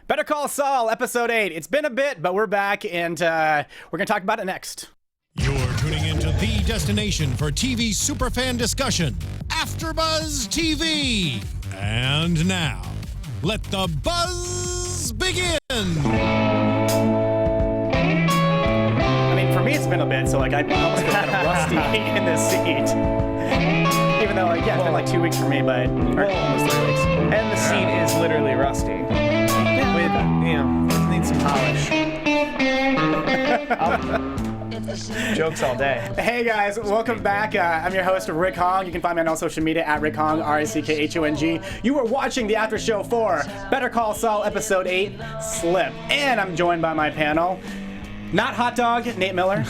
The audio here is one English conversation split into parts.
Better Call Saul, Episode 8. It's been a bit, but we're back, and we're going to talk about it next. You're tuning into the destination for TV superfan discussion, AFTERBUZZ TV. And now, let the buzz begin. I mean, for me, it's been a bit, so like I almost feel kind of rusty in this seat. Even though, like, yeah, it's been like 2 weeks for me, but or almost 3 weeks. And the seat is literally rusty. With, you know, it needs some polish. Jokes all day. Hey guys, welcome back. I'm your host, Rick Hong. You can find me on all social media at Rick Hong, RICKHONG. You are watching the after show for Better Call Saul Episode 8, Slip. And I'm joined by my panel. Not Hot Dog, Nate Miller.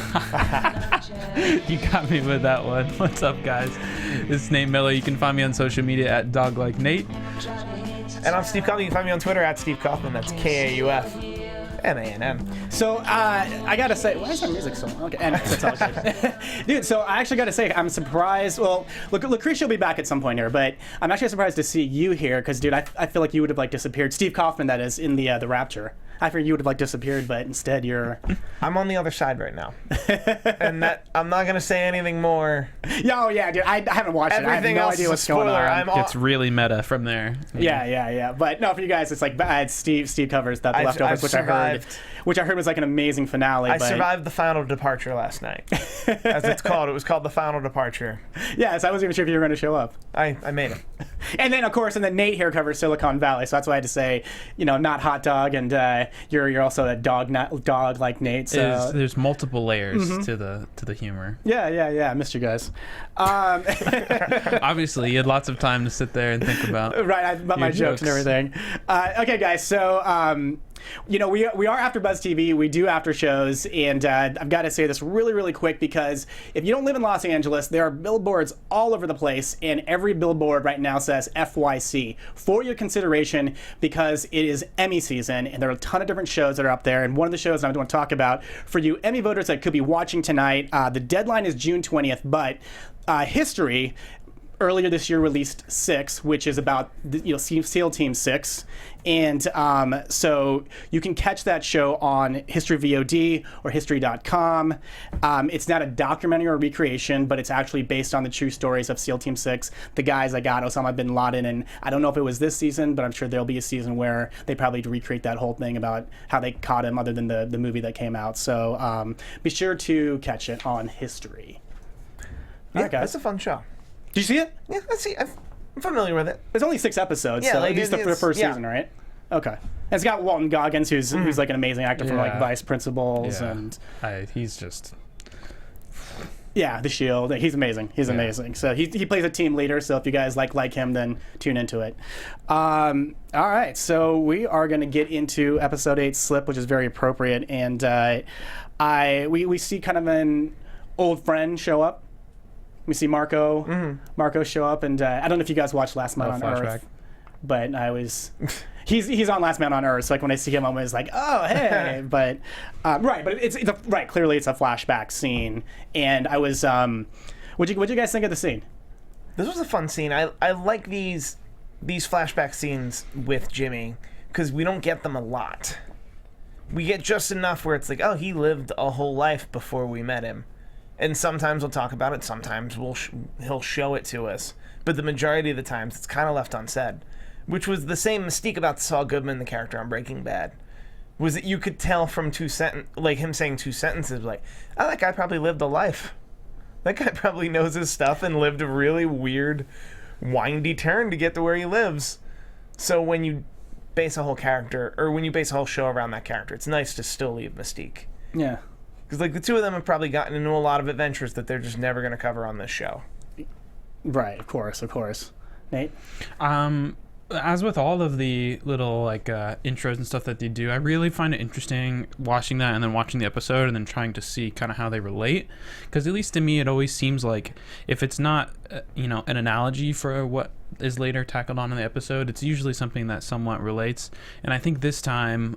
You got me with that one. What's up, guys? This is Nate Miller. You can find me on social media at DogLikeNate. And I'm Steve Kaufmann. You can find me on Twitter at Steve Kaufmann. That's KAUFMANN. So, I gotta say, why is our music so long? Okay, and that's all good. Dude, so I actually gotta say, I'm surprised. Well, look, Lucretia will be back at some point here, but I'm actually surprised to see you here, because, dude, I feel like you would have, like, disappeared. Steve Kaufmann, that is, in the Rapture. I figured you would have, like, disappeared, but instead you're... I'm on the other side right now. And that I'm not going to say anything more. Oh, yeah, dude, I haven't watched it. I have no idea what's going on. It's really meta from there. Yeah. But no, for you guys, it's like Steve covers that The Leftovers, which I heard was like an amazing finale. I survived the final departure last night. As it's called. It was called The Final Departure. Yeah, so I wasn't even sure if you were going to show up. I made it. And then, of course, Nate here covers Silicon Valley, so that's why I had to say, you know, not Hot Dog, and you're also a dog like Nate. So there's multiple layers to the humor. Yeah. I missed you guys. Obviously, you had lots of time to sit there and think about about my jokes and everything. Okay, guys. So. You know, we are AfterBuzz TV. We do after shows, and I've got to say this really, really quick, because if you don't live in Los Angeles, there are billboards all over the place, and every billboard right now says FYC, for your consideration, because it is Emmy season, and there are a ton of different shows that are up there. And one of the shows I want to talk about for you Emmy voters that could be watching tonight, the deadline is June 20th, but History earlier this year released 6, which is about SEAL Team 6, and so you can catch that show on History VOD or History.com. It's not a documentary or recreation, but it's actually based on the true stories of SEAL Team 6, the guys that got Osama bin Laden, and I don't know if it was this season, but I'm sure there'll be a season where they probably recreate that whole thing about how they caught him, other than the movie that came out. So be sure to catch it on History. All right, guys. That's a fun show. Did you see it? Yeah, I'm familiar with it. It's only 6 episodes, yeah, so like at least the first season, right? Okay. And it's got Walton Goggins, who's like an amazing actor from like Vice Principals, and he's just The Shield. He's amazing. He's amazing. So he plays a team leader. So if you guys like him, then tune into it. All right, so we are going to get into episode 8, Slip, which is very appropriate, and we see kind of an old friend show up. We see Marco show up, and I don't know if you guys watched Last Man on Earth, but he's on Last Man on Earth, so like when I see him, I'm always like, oh, hey, but clearly it's a flashback scene, and I was, what'd you guys think of the scene? This was a fun scene. I like these flashback scenes with Jimmy, because we don't get them a lot. We get just enough where it's like, oh, he lived a whole life before we met him. And sometimes we'll talk about it, sometimes he'll show it to us. But the majority of the times, it's kind of left unsaid. Which was the same mystique about Saul Goodman, the character on Breaking Bad. Was that you could tell from him saying 2 sentences, like, oh, that guy probably lived a life. That guy probably knows his stuff and lived a really weird, windy turn to get to where he lives. So when you base a whole character, or when you base a whole show around that character, it's nice to still leave mystique. Yeah. Because like the two of them have probably gotten into a lot of adventures that they're just never going to cover on this show. Right, of course. Nate? As with all of the little like intros and stuff that they do, I really find it interesting watching that and then watching the episode and then trying to see kind of how they relate. Because at least to me, it always seems like if it's not an analogy for what is later tackled on in the episode, it's usually something that somewhat relates. And I think this time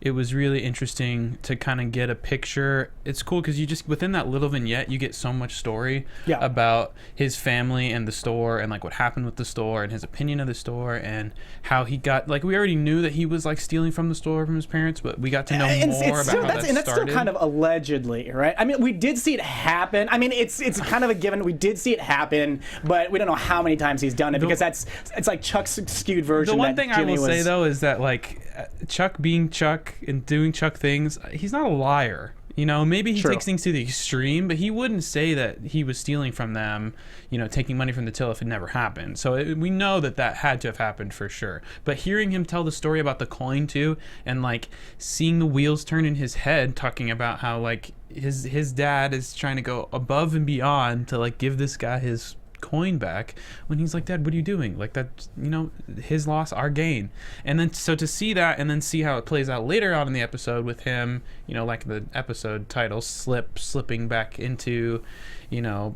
it was really interesting to kind of get a picture. It's cool because you just, within that little vignette, you get so much story about his family and the store and like what happened with the store and his opinion of the store and how he got, like, we already knew that he was like stealing from the store from his parents, but we got to know more about how that started. And that's still kind of allegedly, right? I mean, we did see it happen. I mean, it's kind of a given. We did see it happen, but we don't know how many times he's done it because it's like Chuck's skewed version. The one thing I will say though is that like Chuck being Chuck and doing Chuck things, he's not a liar. You know, maybe he takes things to the extreme, but he wouldn't say that he was stealing from them, you know, taking money from the till if it never happened. So we know that had to have happened for sure. But hearing him tell the story about the coin too, and like seeing the wheels turn in his head, talking about how like his dad is trying to go above and beyond to like give this guy his coin back, when he's like, Dad, what are you doing? Like, that, you know, his loss, our gain. And then so to see that and then see how it plays out later on in the episode with him, you know, like the episode title, slipping back into, you know,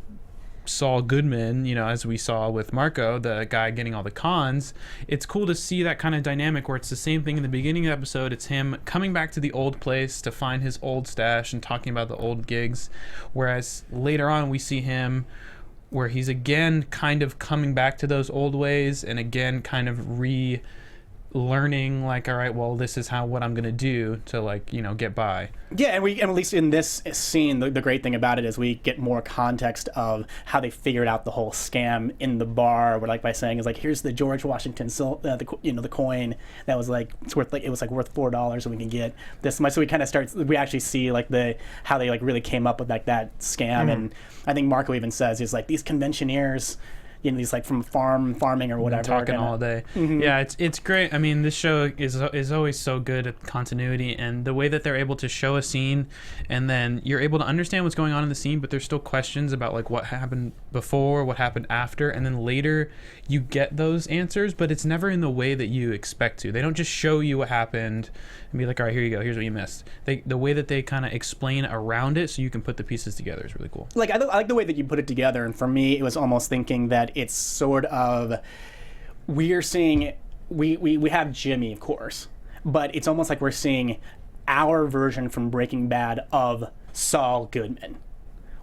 Saul Goodman, you know, as we saw with Marco, the guy getting all the cons. It's cool to see that kind of dynamic where it's the same thing in the beginning of the episode. It's him coming back to the old place to find his old stash and talking about the old gigs, whereas later on we see him where he's again kind of coming back to those old ways and again kind of relearning, like, all right, well, this is what I'm gonna do to, like, you know, get by. Yeah, and at least in this scene, the great thing about it is we get more context of how they figured out the whole scam in the bar. Where, like, by saying is like, here's the George Washington, the coin that was like it's worth like worth $4, and we can get this much. So we kind of we actually see like how they like really came up with like that scam. And I think Marco even says he's like, these conventioneers, you know, these like from farming or whatever, talking all day. Yeah, it's great. I mean, this show is always so good at continuity, and the way that they're able to show a scene and then you're able to understand what's going on in the scene, but there's still questions about like what happened before, what happened after, and then later you get those answers, but it's never in the way that you expect to. They don't just show you what happened and be like, all right, here you go, here's what you missed. The way that they kind of explain around it so you can put the pieces together is really cool. Like, I like the way that you put it together, and for me it was almost thinking that it's sort of, we're seeing, we have Jimmy, of course, but it's almost like we're seeing our version from Breaking Bad of Saul Goodman.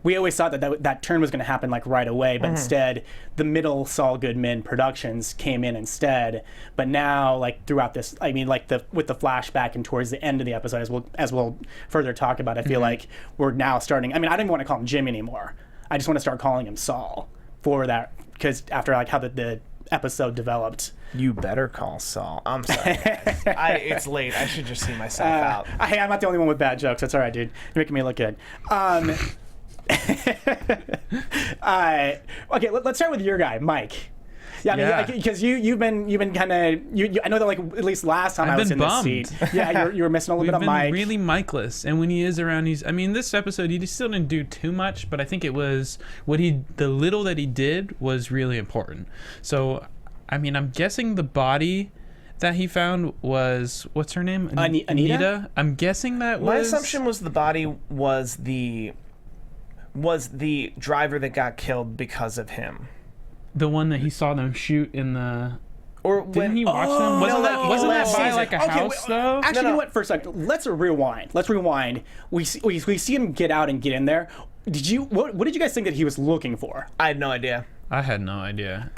We always thought that turn was going to happen like right away, but instead the middle Saul Goodman productions came in instead. But now, like, throughout this, I mean, like with the flashback and towards the end of the episode, as we'll further talk about, I feel like we're now starting. I mean, I don't even want to call him Jim anymore. I just want to start calling him Saul for that, because after like how the episode developed. You better call Saul. I'm sorry, guys. It's late. I should just see myself out. Hey, I'm not the only one with bad jokes. That's all right, dude. You're making me look good. Okay, let's start with your guy, Mike. Yeah, I mean, because you've been kind of I know that, like, at least last time I was in this seat, yeah, you were missing a little bit of Mike. Really Mikeless, and when he is around, I mean, this episode he still didn't do too much, but I think it was the little that he did was really important. So, I mean, I'm guessing the body that he found was, what's her name? Anita? I'm guessing that was. My assumption was the body was the driver that got killed because of him. The one that he saw them shoot in the... Or didn't he watch them? Wasn't that by like a house, though? Actually, you know what? For a second, let's rewind. We see him get out and get in there. What did you guys think that he was looking for? I had no idea. I had no idea.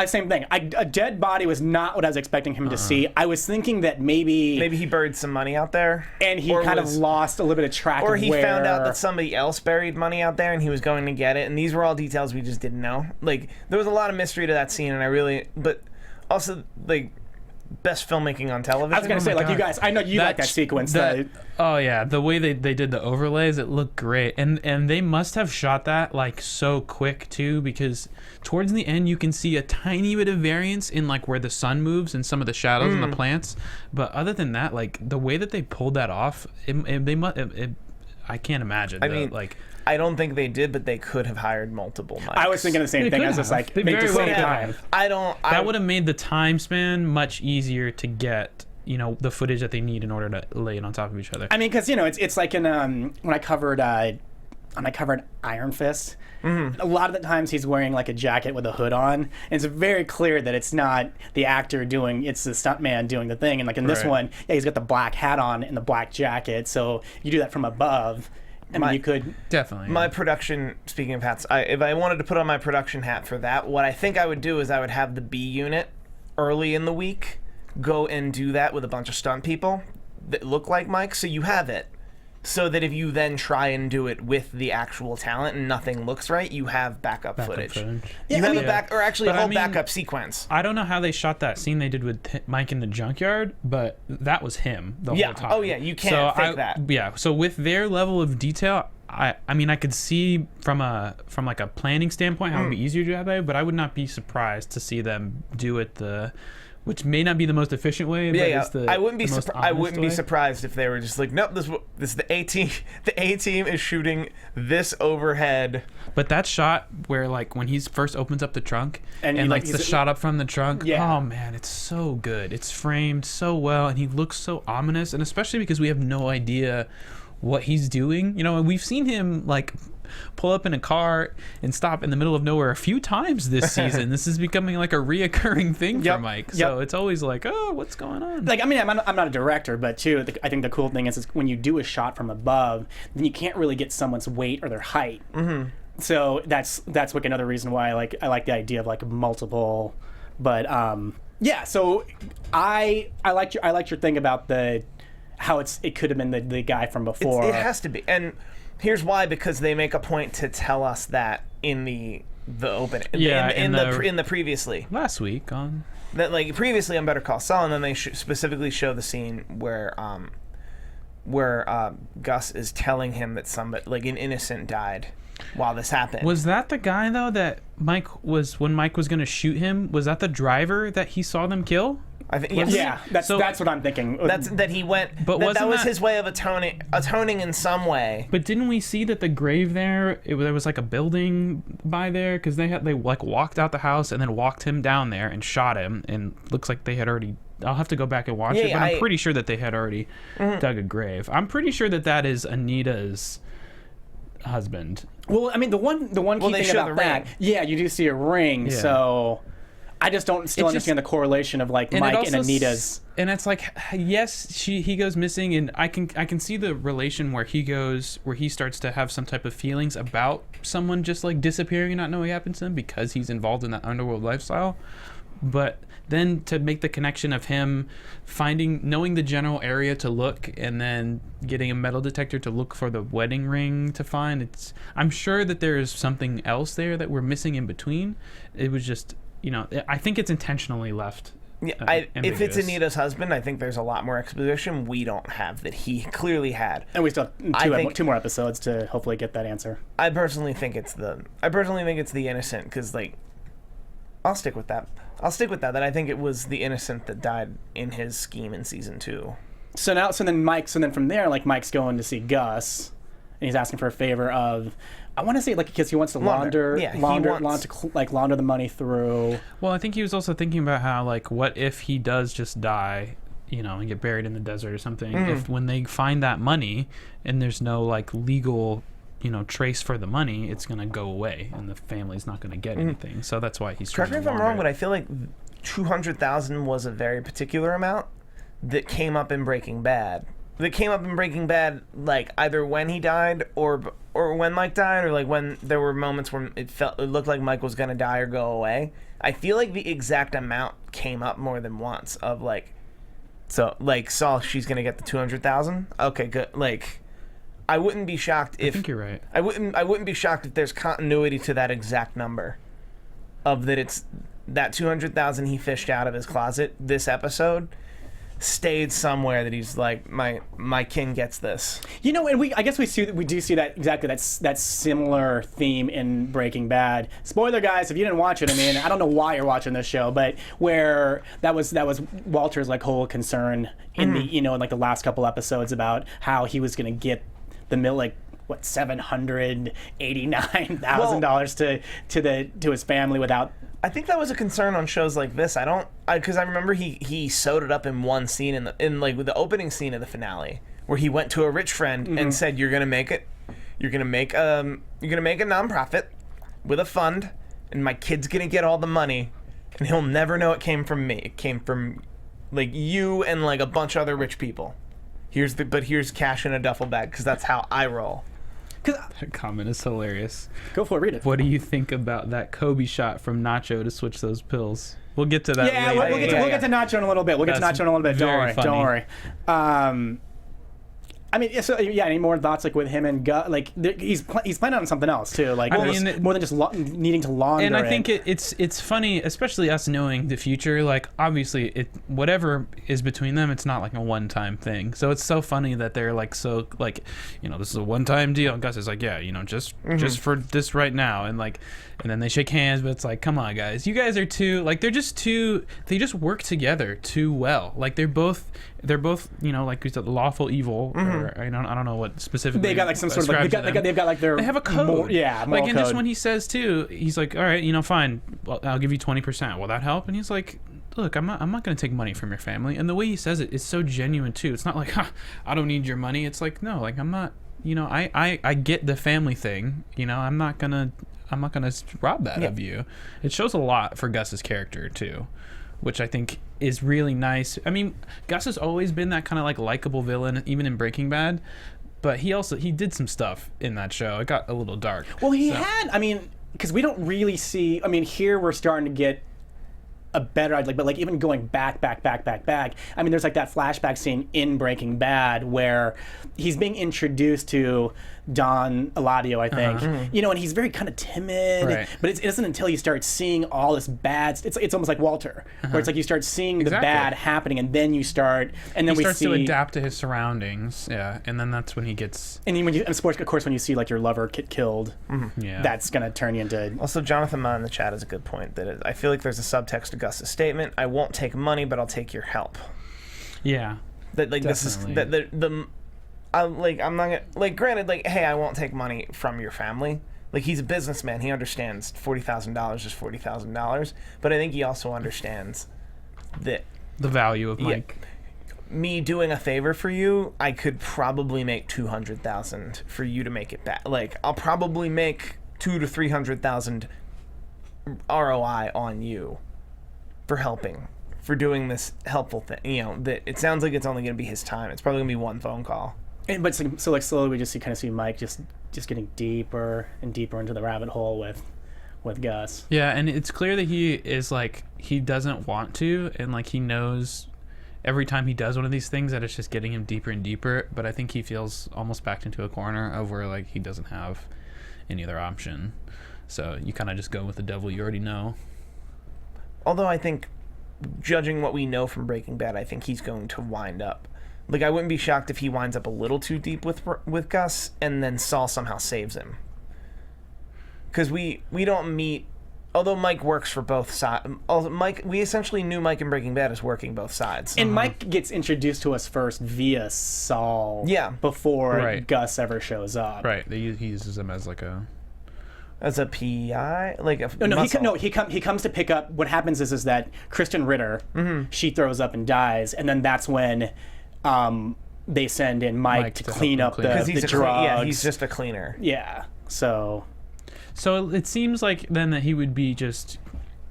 Same thing. A dead body was not what I was expecting him to see. I was thinking that maybe he buried some money out there, and he kind of lost a little bit of track. Or he found out that somebody else buried money out there, and he was going to get it. And these were all details we just didn't know. Like, there was a lot of mystery to that scene, and but also, like, best filmmaking on television. I was gonna say, like, you guys, I know you like that sequence. Oh yeah, the way they did the overlays, it looked great, and they must have shot that like so quick too, because towards the end you can see a tiny bit of variance in like where the sun moves and some of the shadows in the plants, but other than that, like the way that they pulled that off, I can't imagine. I mean, like, I don't think they did, but they could have hired multiple mics. I was thinking the same thing. I was just like, make the same time. That would have made the time span much easier to get, you know, the footage that they need in order to lay it on top of each other. I mean, because, you know, it's like in when I covered uncovered Iron Fist. A lot of the times he's wearing like a jacket with a hood on, and it's very clear that it's not the actor doing, it's the stuntman doing the thing. And like in this one, yeah, he's got the black hat on and the black jacket, so you do that from above. I mean, you could definitely. My production, speaking of hats, if I wanted to put on my production hat for that, what I think I would do is I would have the B unit early in the week go and do that with a bunch of stunt people that look like Mike, so you have it. So that if you then try and do it with the actual talent and nothing looks right, you have backup footage. You have a whole backup sequence. I don't know how they shot that scene they did with Mike in the junkyard, but that was him the whole time. Oh yeah, you can't fake that. Yeah. So with their level of detail, I mean, I could see from like a planning standpoint how it would be easier to do that, but I would not be surprised to see them do it which may not be the most efficient way, but it's the I wouldn't be way. surprised if they were just like, nope, this is the A team. The A team is shooting this overhead. But that shot where like when he first opens up the trunk and like the shot up from the trunk, oh man, it's so good. It's framed so well, and he looks so ominous, and especially because we have no idea what he's doing. You know, and we've seen him like pull up in a car and stop in the middle of nowhere a few times this season. This is becoming like a reoccurring thing for Mike. So it's always like, oh, what's going on? Like, I mean, I'm not a director, but too, I think the cool thing is when you do a shot from above, then you can't really get someone's weight or their height. So that's like another reason why I like the idea of like multiple. But yeah, so I liked your thing about how it could have been the guy from before. It has to be, and here's why, because they make a point to tell us that in the opening. In the previously last week on that, like previously on Better Call Saul, and then they specifically show the scene where Gus is telling him that somebody, like an innocent, died while this happened. Was that the guy though that when Mike was going to shoot him? Was that the driver that he saw them kill? I think that's what I'm thinking. That he went. But that was his way of atoning in some way. But didn't we see that the grave there? There was like a building by there because they like walked out the house and then walked him down there and shot him. And looks like they had already. I'll have to go back and watch it, but I'm pretty sure that they had already dug a grave. I'm pretty sure that is Anita's husband. Well, I mean, the one key thing about that, you do see a ring, so I just don't understand the correlation of like Mike and Anita's. And it's like, yes, he goes missing, and I can see the relation where he starts to have some type of feelings about someone just like disappearing and not knowing what happened to him because he's involved in that underworld lifestyle. But then to make the connection of him knowing the general area to look, and then getting a metal detector to look for the wedding ring to find, I'm sure that there is something else there that we're missing in between. It was just, I think it's intentionally left. If it's Anita's husband, I think there's a lot more exposition we don't have that he clearly had. And we still have two more episodes to hopefully get that answer. I personally think it's the innocent, because like, I'll stick with that. That I think it was the innocent that died in his scheme in season 2. So then from there, like Mike's going to see Gus, and he's asking for a favor of, I want to say like because he wants to launder the money through. Well, I think he was also thinking about how like what if he does just die, and get buried in the desert or something. If when they find that money and there's no like legal trace for the money, it's going to go away and the family's not going to get anything. So that's why he's trying to. Correct me if I'm wrong, but I feel like 200,000 was a very particular amount that came up in Breaking Bad. Like either when he died or when Mike died, or like when there were moments when it looked like Mike was going to die or go away. I feel like the exact amount came up more than once of like, so like Saul, she's going to get the 200,000. Okay, good. Like, I wouldn't be shocked if... I think you're right. I wouldn't be shocked if there's continuity to that exact number. Of that it's... That 200,000 he fished out of his closet this episode stayed somewhere that he's like, my king gets this. And I guess we do see that exactly that similar theme in Breaking Bad. Spoiler, guys, if you didn't watch it, I mean, I don't know why you're watching this show, but where that was Walter's like whole concern in the in like the last couple episodes about how he was going to get the $789,000 to his family without. I think that was a concern on shows like this. Because I remember he sewed it up in one scene in like with the opening scene of the finale where he went to a rich friend and said, "You're gonna make it. You're gonna make a nonprofit with a fund, and my kid's gonna get all the money, and he'll never know it came from me. It came from like you and like a bunch of other rich people. Here's cash in a duffel bag, because that's how I roll. That comment is hilarious. Go for it, read it. What do you think about that Kobe shot from Nacho to switch those pills? We'll get to that Yeah, later. we'll get to Nacho in a little bit. Don't worry. funny. Don't worry. I mean, so yeah. Any more thoughts like with him and Gus? Like he's planning on something else too. Like more than just needing to launder. And I think it's funny, especially us knowing the future. Like obviously, whatever is between them, it's not like a one-time thing. So it's so funny that they're like so like, this is a one-time deal. And Gus is like, yeah, just for this right now, and then they shake hands. But it's like, come on, guys, you guys are too like they just work together too well. Like they're both like we said, lawful evil. Or, I don't know what specifically. They got like some sort of they've got like their. They have a code. Moral and just code. when he says too, he's like, all right, fine. Well, I'll give you 20%. Will that help? And he's like, look, I'm not going to take money from your family. And the way he says it is so genuine too. It's not like, I don't need your money. It's like, no, like I'm not. I get the family thing. I'm not gonna rob that of you. It shows a lot for Gus's character too, which I think is really nice. I mean, Gus has always been that kind of like likable villain, even in Breaking Bad, but he did some stuff in that show. It got a little dark. Well, because we don't really see. I mean, here we're starting to get a better idea, but like even going back. I mean, there's like that flashback scene in Breaking Bad where he's being introduced to Don Eladio, I think, and he's very kind of timid, Right. but it isn't until you start seeing all this bad. It's almost like Walter, where it's like you start seeing the bad happening, and then you start, and then he starts to adapt to his surroundings, and then that's when he gets. And then of course, when you see like your lover get killed, that's gonna turn you into. Also, Jonathan Ma in the chat has a good point that I feel like there's a subtext to Gus's statement. I won't take money, but I'll take your help. Yeah. That like definitely. This is the I'm not gonna granted hey, I won't take money from your family. Like he's a businessman, he understands $40,000 is $40,000, but I think he also understands that the value of Mike. Me doing a favor for you, I could probably make $200,000 for you to make it back. Like I'll probably make $200,000 to $300,000 ROI on you for helping, for doing this helpful thing. That it sounds like it's only going to be his time. It's probably going to be one phone call. But so slowly we just see Mike just getting deeper and deeper into the rabbit hole with Gus. Yeah, and it's clear that he is like he doesn't want to, and like he knows every time he does one of these things that it's just getting him deeper and deeper. But I think he feels almost backed into a corner of where like he doesn't have any other option. So you kind of just go with the devil you already know. Although I think, judging what we know from Breaking Bad, I think he's going to wind up. Like, I wouldn't be shocked if he winds up a little too deep with Gus, and then Saul somehow saves him. Because we don't meet... Although Mike works for both sides... we essentially knew Mike in Breaking Bad as working both sides. And Mike gets introduced to us first via Saul before Gus ever shows up. Right, he uses him as like a... As a PI? Like a he comes to pick up... What happens is that Kristen Ritter, she throws up and dies, and then that's when... they send in Mike to clean up the drugs. He's just a cleaner. Yeah, so it seems like then that he would be just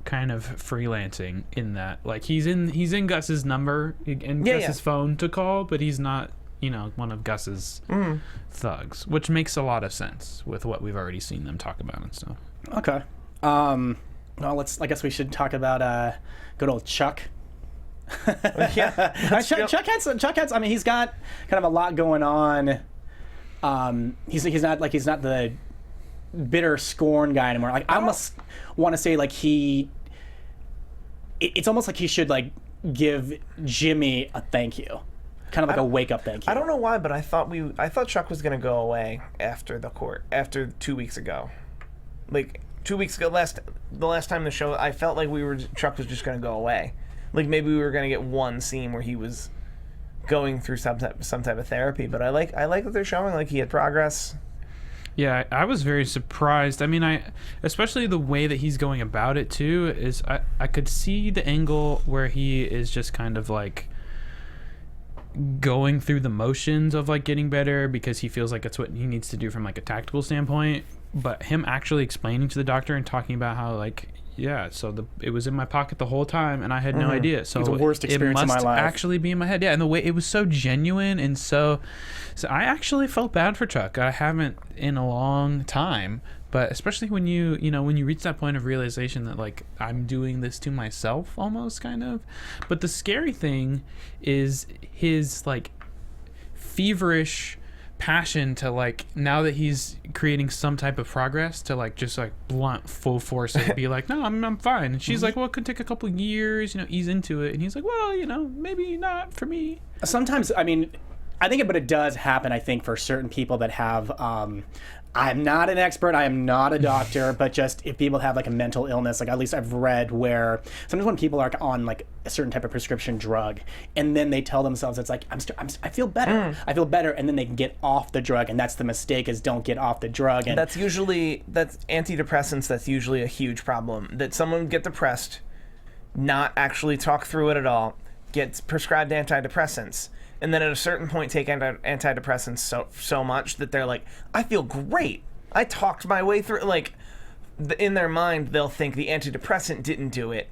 kind of freelancing in that. Like he's in Gus's number and Gus's phone to call, but he's not, one of Gus's thugs, which makes a lot of sense with what we've already seen them talk about and stuff. Okay. Well, I guess we should talk about good old Chuck. Chuck has. I mean, he's got kind of a lot going on. He's not the bitter scorn guy anymore. Like I almost want to say like it's almost like he should like give Jimmy a thank you, kind of like a wake up thank you. I don't know why, but I thought Chuck was gonna go away after 2 weeks ago. Like 2 weeks ago, the last time the show, I felt like Chuck was just gonna go away. Like maybe we were gonna get one scene where he was going through some type of therapy, but I like that they're showing like he had progress. Yeah, I was very surprised. I mean, especially the way that he's going about it too is I could see the angle where he is just kind of like going through the motions of like getting better because he feels like it's what he needs to do from like a tactical standpoint, but him actually explaining to the doctor and talking about how like, yeah, so it was in my pocket the whole time and I had no idea. So it was the worst experience of my life. Actually be in my head. Yeah, and the way it was so genuine and so I actually felt bad for Chuck. I haven't in a long time, but especially when you reach that point of realization that like I'm doing this to myself almost kind of. But the scary thing is his like feverish passion to like, now that he's creating some type of progress, to like just like blunt full force and be like, no, I'm fine. And she's like, well, it could take a couple of years, ease into it. And he's like, well, maybe not for me. Sometimes, I mean, I think but it does happen, I think, for certain people that have I'm not an expert, I am not a doctor, but just if people have like a mental illness, like at least I've read where sometimes when people are on like a certain type of prescription drug and then they tell themselves it's like, I feel better, and then they get off the drug, and that's the mistake, is don't get off the drug. And that's antidepressants, that's usually a huge problem, that someone would get depressed, not actually talk through it at all, gets prescribed antidepressants, and then at a certain point take antidepressants so much that they're like, I feel great. I talked my way through. Like, in their mind, they'll think the antidepressant didn't do it.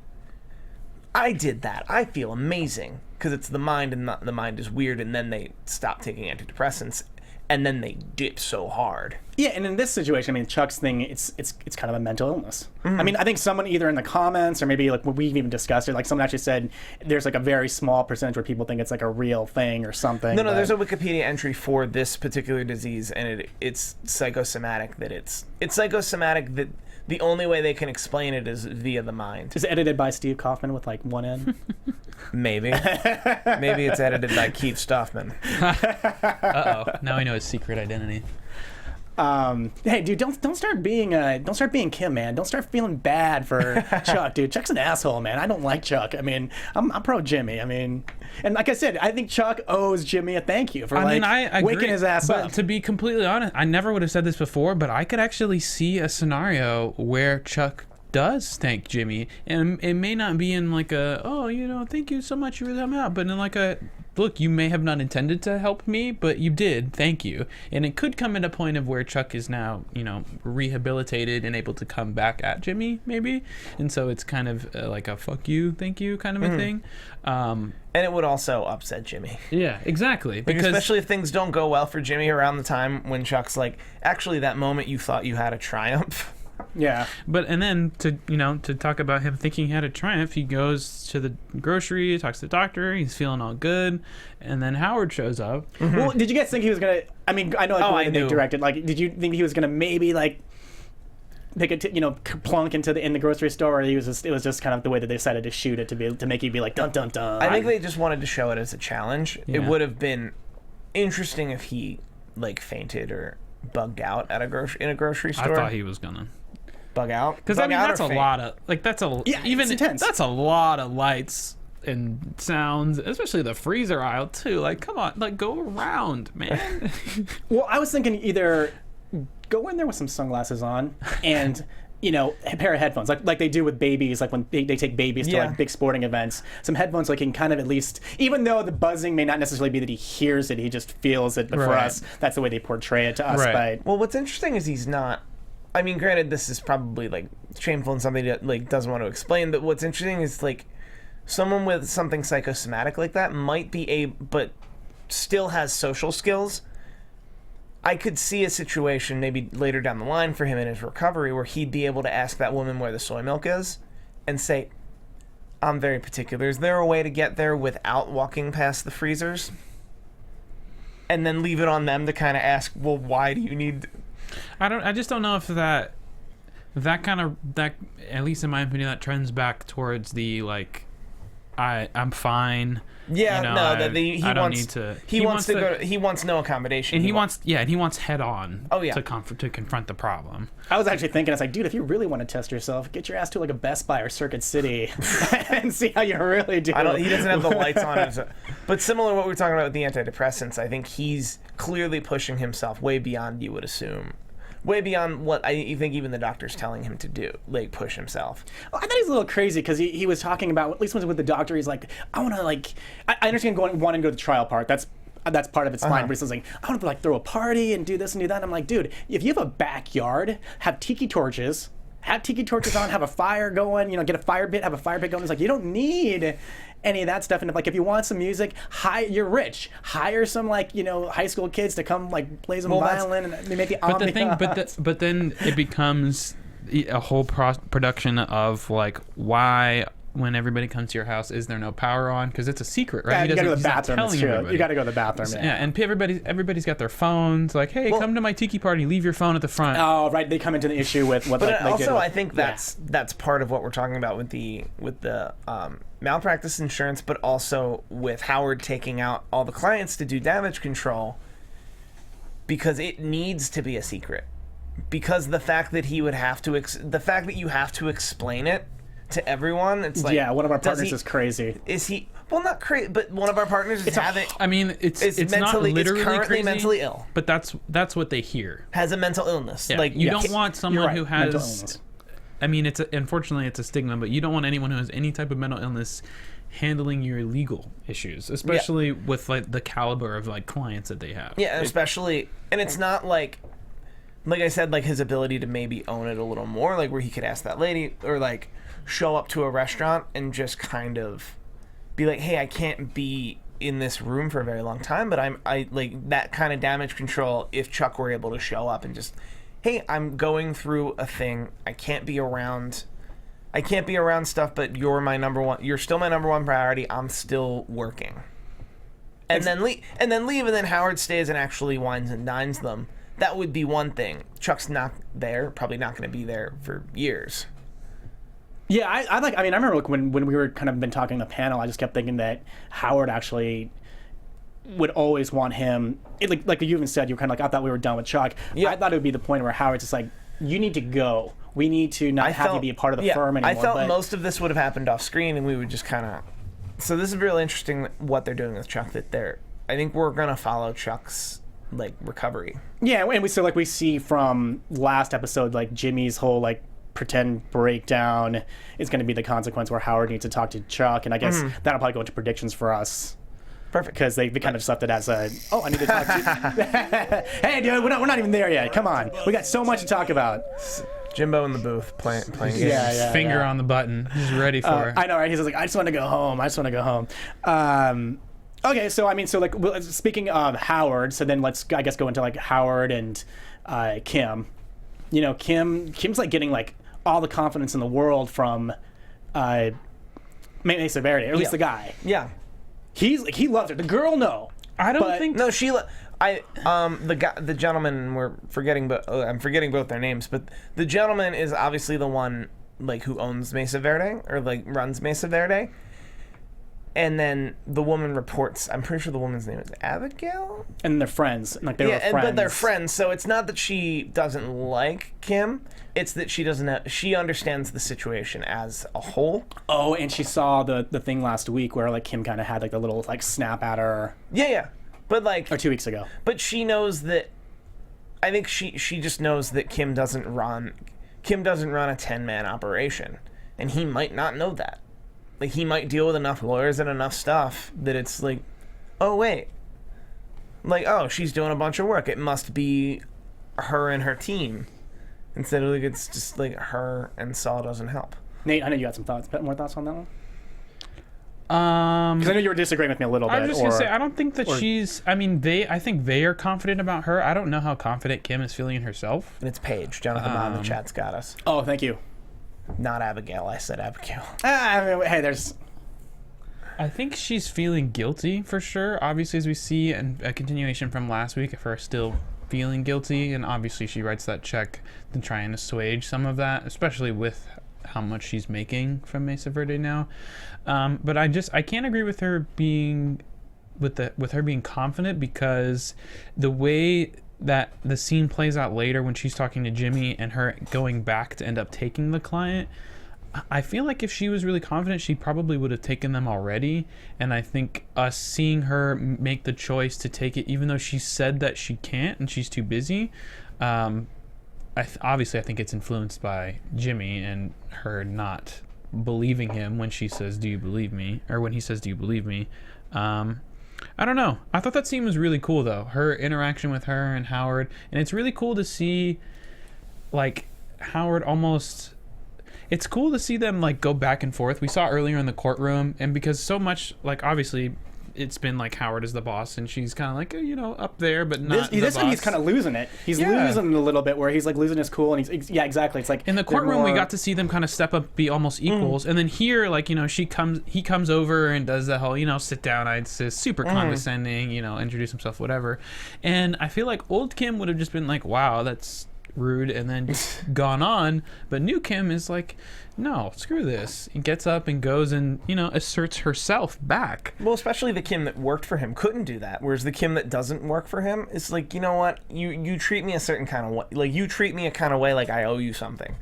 I did that. I feel amazing. Because it's the mind, and the mind is weird, and then they stop taking antidepressants, and then they dip so hard. Yeah, and in this situation, I mean, Chuck's thing, it's kind of a mental illness. I mean, I think someone either in the comments or maybe like when we've even discussed it, like someone actually said there's like a very small percentage where people think it's like a real thing or something. No, there's a Wikipedia entry for this particular disease, and it's psychosomatic. That it's psychosomatic. That the only way they can explain it is via the mind. Is it edited by Steve Kaufmann with like one N? Maybe it's edited by Keith Stoffman. Now I know his secret identity. Hey, dude, don't start being Kim, man. Don't start feeling bad for Chuck, dude. Chuck's an asshole, man. I don't like Chuck. I mean, I'm pro Jimmy. I mean, and like I said, I think Chuck owes Jimmy a thank you for I waking agree, his ass but up. To be completely honest, I never would have said this before, but I could actually see a scenario where Chuck does thank Jimmy, and it may not be in like a, thank you so much, you really helped me out, but in like a, look, you may have not intended to help me, but you did, thank you. And it could come at a point of where Chuck is now, rehabilitated and able to come back at Jimmy, maybe. And so it's kind of like a fuck you, thank you kind of a thing. And it would also upset Jimmy. Yeah, exactly. Because especially if things don't go well for Jimmy around the time when Chuck's like, actually, that moment you thought you had a triumph. Yeah, but and then to talk about him thinking he had a triumph, he goes to the grocery, talks to the doctor, he's feeling all good, and then Howard shows up. Well, did you guys think he was gonna? I mean, I know like they directed. Like, did you think he was gonna maybe like pick plunk in the grocery store, or it was just kind of the way that they decided to shoot it to make you be like dun dun dun? I think they just wanted to show it as a challenge. Yeah. It would have been interesting if he like fainted or bugged out at in a grocery store. I thought he was gonna bug out, because I mean that's a lot of that's a lot of lights and sounds, especially the freezer aisle too. Like, come on, like go around, man. Well, I was thinking either go in there with some sunglasses on and a pair of headphones, like they do with babies, like when they take babies to like big sporting events. Some headphones, like he can kind of at least, even though the buzzing may not necessarily be that he hears it, he just feels it. But for us, that's the way they portray it to us. Right. Well, what's interesting is he's not. I mean, granted, this is probably like shameful and something that like doesn't want to explain. But what's interesting is like someone with something psychosomatic like that might be but still has social skills. I could see a situation maybe later down the line for him in his recovery where he'd be able to ask that woman where the soy milk is and say, I'm very particular. Is there a way to get there without walking past the freezers? And then leave it on them to kind of ask, well, why do you need... I just don't know if that at least in my opinion, that trends back towards the like I'm fine. Yeah, he wants no accommodation. And he wants head on to confront the problem. I was actually thinking, I was like, dude, if you really want to test yourself, get your ass to like a Best Buy or Circuit City and see how you really do. He doesn't have the lights on. But similar to what we were talking about with the antidepressants, I think he's clearly pushing himself way beyond you would assume way beyond what I think even the doctor's telling him to do, like push himself. Well, I thought he's a little crazy because he was talking about, at least with the doctor, he's like, I want to like, I understand wanting to go to the trial part. That's part of it's fine, but he's like, I want to like throw a party and do this and do that. And I'm like, dude, if you have a backyard, have tiki torches on, have a fire going, get a fire pit, have a fire pit going. It's like, you don't need any of that stuff. And if you want some music, you're rich. Hire some high school kids to come play some violin and they make the But the thing, but then it becomes a whole production of why, when everybody comes to your house, is there no power on? Because it's a secret, right? Yeah, you gotta go to the bathroom. That's true. You gotta go to the bathroom. Yeah, and everybody's got their phones. Like, hey, come to my tiki party. Leave your phone at the front. Oh, right. They come into the issue with what. But also, I think that's part of what we're talking about with the malpractice insurance, but also with Howard taking out all the clients to do damage control, because it needs to be a secret. Because the fact that you have to explain it to everyone, it's like, one of our partners is crazy. Is he? Well, not crazy, but one of our partners is having. I mean, it's mentally, not literally it's currently crazy, mentally ill. But that's what they hear. Has a mental illness. Yeah. You don't want someone who has. Mental illness. I mean, unfortunately it's a stigma, but you don't want anyone who has any type of mental illness handling your legal issues, especially with the caliber of clients that they have. Yeah, especially, and it's not like I said, his ability to maybe own it a little more, where he could ask that lady or show up to a restaurant and just kind of be like, hey, I can't be in this room for a very long time, but I like that kind of damage control. If Chuck were able to show up and just, hey, I'm going through a thing, I can't be around stuff, but you're still my number one priority. I'm still working. And then leave, and then Howard stays and actually wines and dines them. That would be one thing. Chuck's not there, probably not going to be there for years. Yeah, I remember when we were kind of been talking on the panel, I just kept thinking that Howard actually would always want him, like you even said, you were kind of I thought we were done with Chuck. Yeah. I thought it would be the point where Howard's just like, you need to go. We need to not have you be a part of the firm anymore. I felt most of this would have happened off screen, and we would just kind of... So this is really interesting what they're doing with Chuck, I think we're going to follow Chuck's recovery. Yeah, and we see from last episode, Jimmy's whole pretend breakdown is going to be the consequence where Howard needs to talk to Chuck, and I guess that'll probably go into predictions for us. Perfect. Because they kind of just left it as I need to talk to you. Hey, dude, we're not even there yet. Come on. We got so much to talk about. Jimbo in the booth playing games. Finger on the button. He's ready for it. I know, right? He's like, I just want to go home. Okay, so speaking of Howard, so then let's go into Howard and Kim. Kim's getting all the confidence in the world from Mesa Verde, or at least the guy. Yeah. He loves her. The girl, no. I don't think. No, the gentleman, we're forgetting, but I'm forgetting both their names. But the gentleman is obviously the one who owns Mesa Verde or runs Mesa Verde. And then the woman reports. I'm pretty sure the woman's name is Abigail. And they're friends. They were friends. But they're friends. So it's not that she doesn't like Kim. It's that she doesn't. She understands the situation as a whole. Oh, and she saw the thing last week where Kim kind of had the little snap at her. Yeah. But or 2 weeks ago. But she knows that. I think she just knows that Kim doesn't run a 10-man operation, and he might not know that. He might deal with enough lawyers and enough stuff that it's oh wait, oh, she's doing a bunch of work. It must be her and her team. Instead of it's just her and Saul doesn't help. Nate, I know you had some more thoughts on that one. Because I know you were disagreeing with me a little bit. I was just gonna say, I don't think that she's. I mean, I think they are confident about her. I don't know how confident Kim is feeling in herself. And it's Paige. Jonathan on the chat's got us. Oh, thank you. Not Abigail. I said Abigail. Hey, there's... I think she's feeling guilty for sure. Obviously, as we see, and a continuation from last week of her still feeling guilty, and obviously she writes that check to try and assuage some of that, especially with how much she's making from Mesa Verde now. But I can't agree with her being confident, because the way that the scene plays out later when she's talking to Jimmy and her going back to end up taking the client, I feel like if she was really confident, she probably would have taken them already. And I think us seeing her make the choice to take it, even though she said that she can't and she's too busy, obviously I think it's influenced by Jimmy and her not believing him when she says, "Do you believe me?" or when he says, "Do you believe me?" I don't know. I thought that scene was really cool though. Her interaction with her and Howard, and it's really cool to see, like, Howard almost. It's cool to see them like go back and forth. We saw earlier in the courtroom, and because so much, like, obviously it's been like Howard is the boss and she's kind of like, you know, up there but not this one he's kind of losing it. He's losing a little bit, where he's like losing his cool, and he's exactly. It's like in the courtroom we got to see them kind of step up, be almost equals, and then here, like, you know, he comes over and does the whole, you know, sit down, I'd say, super condescending, you know, introduce himself, whatever. And I feel like old Kim would have just been like, wow, that's rude, and then gone on. But new Kim is like, no, screw this. He gets up and goes and, you know, asserts herself back. Well, especially the Kim that worked for him couldn't do that, whereas the Kim that doesn't work for him is like, you know what, you treat me a certain kind of way, like you treat me a kind of way like I owe you something,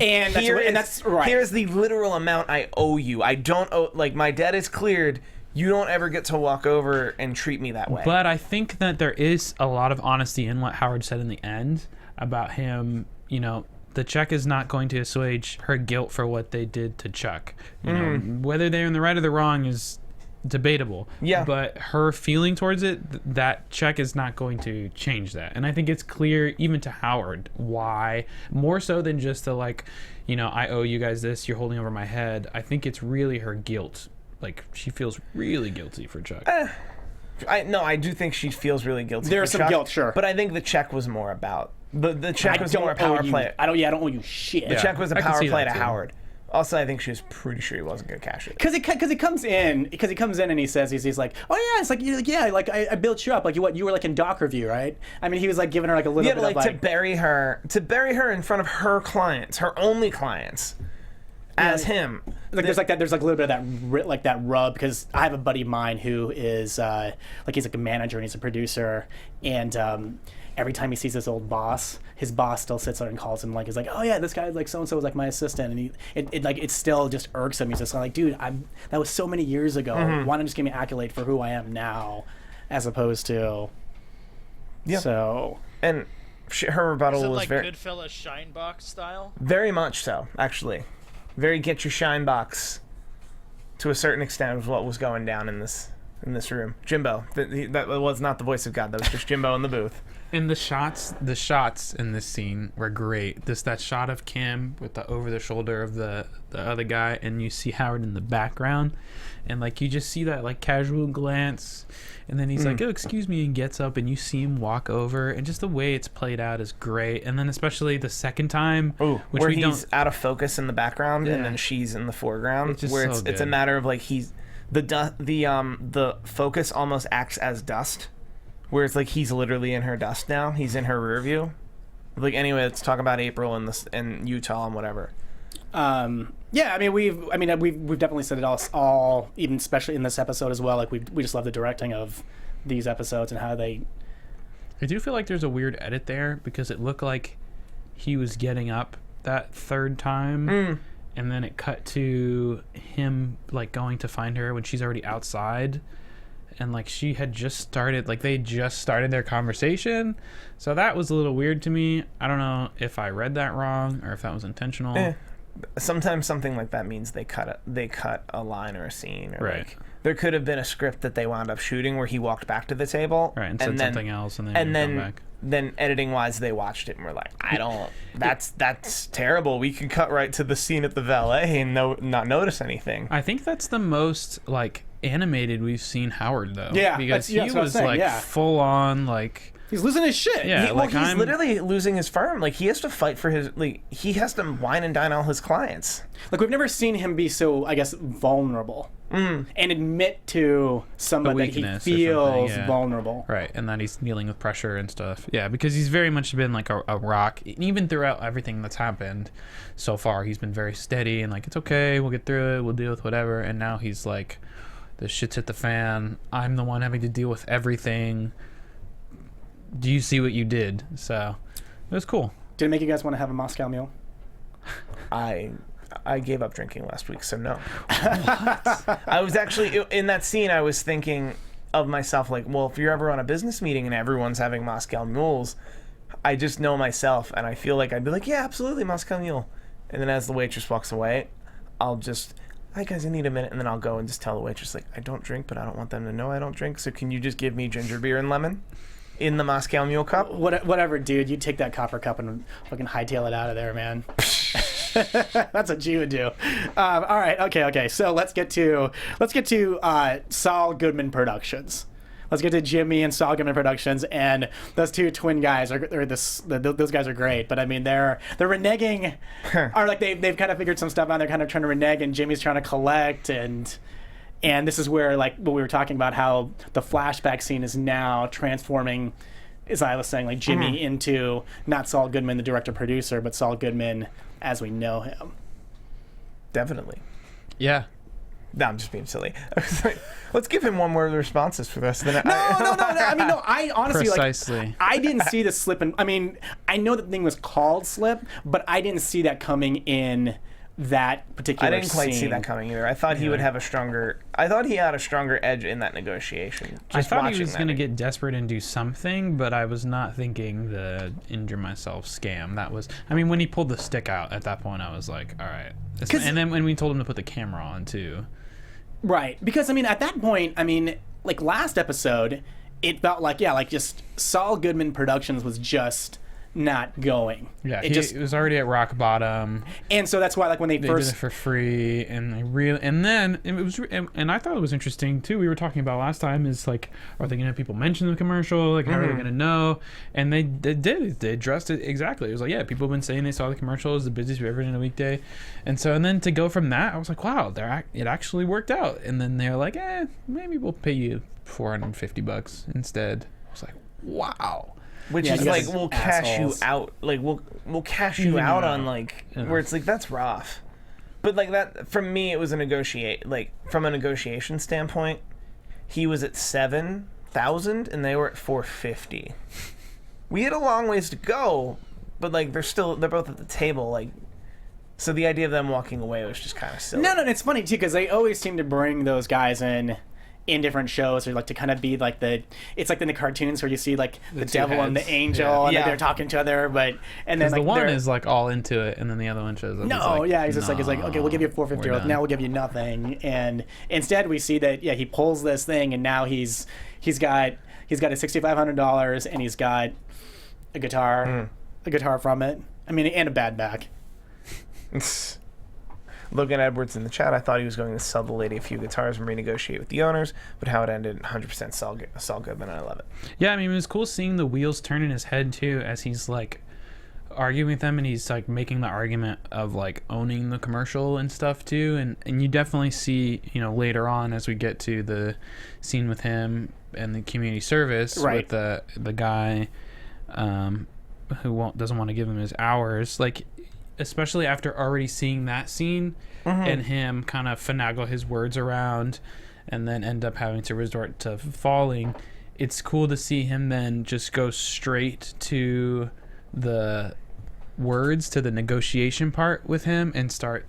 and that's right. Here's the literal amount I owe you. I don't owe, like, my debt is cleared. You don't ever get to walk over and treat me that way. But I think that there is a lot of honesty in what Howard said in the end about him, you know, the check is not going to assuage her guilt for what they did to Chuck. You know, whether they're in the right or the wrong is debatable. Yeah. But her feeling towards it, that check is not going to change that. And I think it's clear even to Howard why, more so than just the, like, you know, I owe you guys this, you're holding over my head. I think it's really her guilt. Like, she feels really guilty for Chuck. I do think she feels really guilty. There's some Chuck, guilt, sure. But I think the check was more about the check was more a power play. I don't owe you shit. The check was a power play to too. Howard. Also, I think she was pretty sure he wasn't gonna cash it. Because he comes in and he says he's like, oh yeah, it's like, yeah, like I built you up, like you were like in doc review, right? I mean, he was like giving her like a little bit like, of like to bury her in front of her clients, her only clients, as him. Like there's like a little bit of that rub, because I have a buddy of mine who is like, he's like a manager and he's a producer, and every time he sees his old boss, his boss still sits there and calls him, like, he's like, oh yeah, this guy, like, so and so was like my assistant, and it still just irks him. He's just like, dude, that was so many years ago. Why don't you just give me an accolade for who I am now, as opposed to so. And her rebuttal was like very Goodfellas shine box style. Very much so, actually. Very get your shine box to a certain extent was what was going down in this room. Jimbo, that was not the voice of God. That was just Jimbo in the booth. And the shots in this scene were great. That shot of Kim with the over the shoulder of the other guy, and you see Howard in the background, and like you just see that like casual glance, and then he's like, oh, excuse me, and gets up, and you see him walk over, and just the way it's played out is great. And then especially the second time, which where he's out of focus in the background, and then she's in the foreground, it's just where so it's a matter of like the focus almost acts as dust. Where it's like he's literally in her dust now. He's in her rear view. Like, anyway, let's talk about April and Utah and whatever. Yeah, I mean we've definitely said it all, even especially in this episode as well. Like we just love the directing of these episodes and how they. I do feel like there's a weird edit there, because it looked like he was getting up that third time, and then it cut to him like going to find her when she's already outside. And like she had just started, like they just started their conversation, so that was a little weird to me. I don't know if I read that wrong or if that was intentional. Sometimes something like that means they cut a line or a scene, or right. Like, there could have been a script that they wound up shooting where he walked back to the table, right, and said something else, and then come back. Then editing wise, they watched it and were like, I don't. That's terrible. We can cut right to the scene at the valet and not notice anything. I think that's the most like animated we've seen Howard though. Yeah, because he was like full on like. He's losing his shit. Yeah, he's literally losing his firm. Like, he has to fight for his, like, he has to wine and dine all his clients. Like, we've never seen him be so, I guess, vulnerable. And admit to somebody that he feels vulnerable. Right, and that he's dealing with pressure and stuff. Yeah, because he's very much been like a rock. Even throughout everything that's happened so far, he's been very steady and like, it's okay, we'll get through it, we'll deal with whatever. And now he's like, the shit's hit the fan. I'm the one having to deal with everything. Do you see what you did? So it was cool. Did it make you guys want to have a Moscow Mule? I gave up drinking last week, so no. I was actually in that scene. I was thinking of myself like, well, if you're ever on a business meeting and everyone's having Moscow Mules, I just know myself, and I feel like I'd be like, yeah, absolutely, Moscow Mule. And then as the waitress walks away, I'll just, hi guys, I need a minute, and then I'll go and just tell the waitress, like, I don't drink, but I don't want them to know I don't drink, so can you just give me ginger beer and lemon in the Moscow Mule cup? Whatever, dude. You take that copper cup and fucking hightail it out of there, man. That's what you would do. All right, okay. So let's get to Saul Goodman Productions. Let's get to Jimmy and Saul Goodman Productions, and those two twin guys those guys are great. But I mean, they're reneging, or like they've kind of figured some stuff out. They're kind of trying to renege, and Jimmy's trying to collect, and this is where, like, what we were talking about, how the flashback scene is now transforming, as I was saying, like Jimmy into not Saul Goodman, the director producer, but Saul Goodman as we know him. Definitely. Yeah. No, I'm just being silly. I was like, let's give him one more responses for the rest of the night. No. I mean, no. I honestly Precisely. I didn't see the slip. I mean, I know the thing was called slip, but I didn't see that coming in that particular. I didn't quite see scene. that coming either. I thought he would have a stronger. I thought he had a stronger edge in that negotiation. I Just thought he watching was that. going to get desperate and do something, but I was not thinking the injure myself scam. That was, I mean, when he pulled the stick out at that point, I was like, all right. And then when we told him to put the camera on too. Right, because I mean, at that point, I mean, like last episode, it felt like just Saul Goodman Productions was just not going. Yeah, it was already at rock bottom. And so that's why, like, when they They first did it for free, and then it was, and I thought it was interesting too. We were talking about last time is like, are they going to have people mention the commercial? Like, how are they going to know? And they did. They addressed it exactly. It was like, yeah, people have been saying they saw the commercial. It's the busiest we've ever done in a weekday, and then to go from that, I was like, wow, it actually worked out. And then they're like, maybe we'll pay you $450 instead. I was like, wow. Which Yeah, is you like, guys we'll cash you assholes. out. Like, we'll cash you out on, like, where it's like, that's rough. But, like, that, for me, it was from a negotiation standpoint, he was at 7,000 and they were at 450. We had a long ways to go, but, like, they're both at the table, like, so the idea of them walking away was just kind of silly. No, it's funny too, because they always seem to bring those guys in different shows, or like to kind of be like it's like in the cartoons where you see like the two devil and the heads. angel, and Yeah. like, they're talking to each other, and then like The one they're- is like all into it, and then the other one shows up. no, it's like, he's just like, okay, we'll give you 450, we're or done. now we'll give you nothing, and instead we see that he pulls this thing, and now he's got his $6,500, and he's got a guitar from it. I mean, and a bad back. Logan Edwards in the chat, I thought he was going to sell the lady a few guitars and renegotiate with the owners, but how it ended, 100% Saul Goodman, and I love it. Yeah, I mean, it was cool seeing the wheels turn in his head too, as he's like arguing with them, and he's like making the argument of like owning the commercial and stuff too, and you definitely see, later on as we get to the scene with him and the community service with the guy who doesn't want to give him his hours, like, especially after already seeing that scene and him kind of finagle his words around and then end up having to resort to falling, it's cool to see him then just go straight to the words, to the negotiation part with him, and start,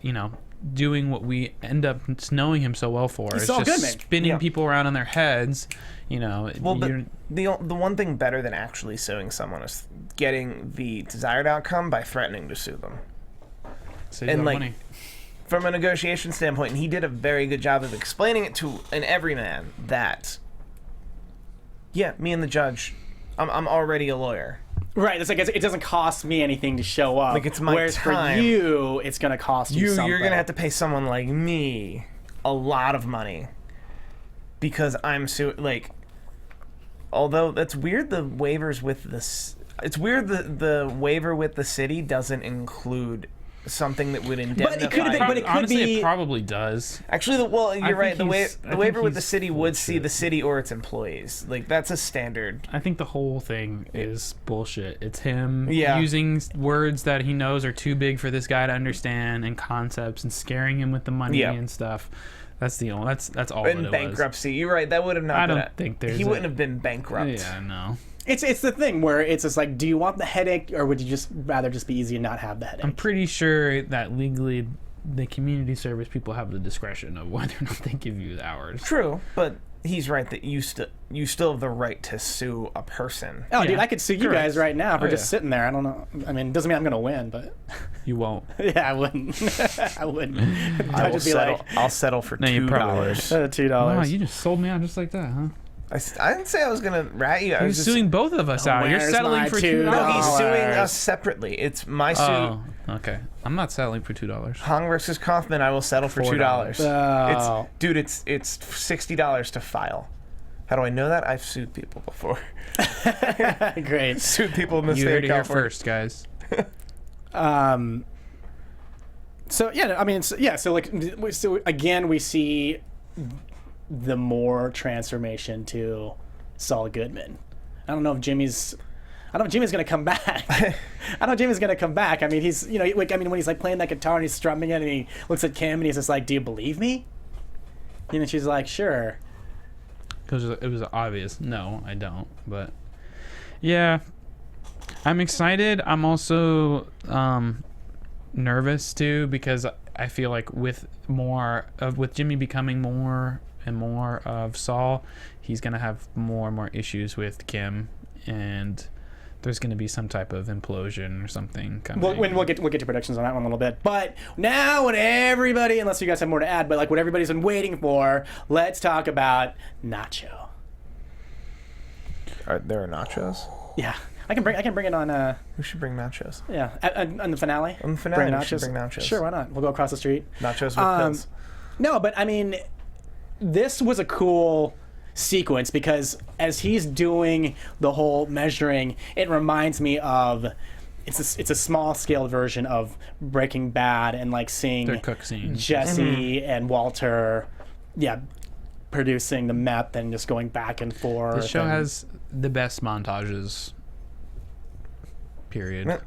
doing what we end up knowing him so well for. He's It's Saul just Goodman. spinning people around in their heads, Well, but the one thing better than actually suing someone is getting the desired outcome by threatening to sue them. And, like, money. From a negotiation standpoint, and he did a very good job of explaining it to an everyman that, yeah, me and the judge, I'm already a lawyer. Right, it's like it doesn't cost me anything to show up. Like, it's my whereas time. for you, it's going to cost you something. You're gonna have to pay someone like me a lot of money because I'm like. Although that's weird, the waivers with this. It's weird the waiver with the city doesn't include something that would indemnify. but it could Honestly, be- it probably does. Actually, you're right. think The I think waiver with the he's city would see bullshit. the city or its employees. Like, that's a standard. I think the whole thing is bullshit. It's him Yeah. using words that he knows are too big for this guy to understand, and concepts, and scaring him with the money Yeah. and stuff. That's the only. That's all. In that it bankruptcy, you're right. That would have not. I been don't think there's He a- wouldn't have been was. bankrupt. Yeah, no. It's the thing where it's just like, do you want the headache, or would you just rather just be easy and not have the headache? I'm pretty sure that legally the community service people have the discretion of whether or not they give you the hours. True, but he's right that you still have the right to sue a person. Oh, dude, Yeah. I could sue you Correct. guys right now for just yeah. sitting there. I don't know. I mean, it doesn't mean I'm gonna win, but You won't. yeah, I wouldn't. I wouldn't. I I'd will just be settle. like, I'll settle for No, you probably $2. $2. Wow, you just sold me out just like that, huh? I didn't say I was gonna rat you. I You're was just, suing both of us out. You're where's settling my for $2? $2. No, he's suing $2. us separately. It's my suit. Oh, okay. I'm not settling for $2. Hong versus Kaufman. I will settle for $2. Oh. It's $60 to file. How do I know that? I've sued people before. Great. Sued people in the You state heard of it here California. first, guys. So yeah, I mean, so again, we see the more transformation to Saul Goodman. I don't know if Jimmy's gonna come back. I don't know if Jimmy's gonna come back. I mean, he's when he's like playing that guitar and he's strumming it and he looks at Kim and he's just like, "Do you believe me?" You know, she's like, "Sure." Because it was obvious. No, I don't. But yeah, I'm excited. I'm also nervous too, because I feel like with Jimmy becoming more and more of Saul, he's gonna have more and more issues with Kim, and there's gonna be some type of implosion or something coming. We'll get to predictions on that one a little bit. But now, what everybody, unless you guys have more to add, but like what everybody's been waiting for, let's talk about Nacho. Are there nachos? Yeah, I can bring it on. We should bring nachos. Yeah, on the finale. On the finale, bring we should bring nachos. Sure, why not? We'll go across the street. Nachos with pills. No, but I mean, this was a cool sequence because as he's doing the whole measuring, it reminds me of it's a small scale version of Breaking Bad and like seeing Their cook scenes. Jesse and Walter, producing the meth and just going back and forth. The show and- has the best montages. Period. Yeah.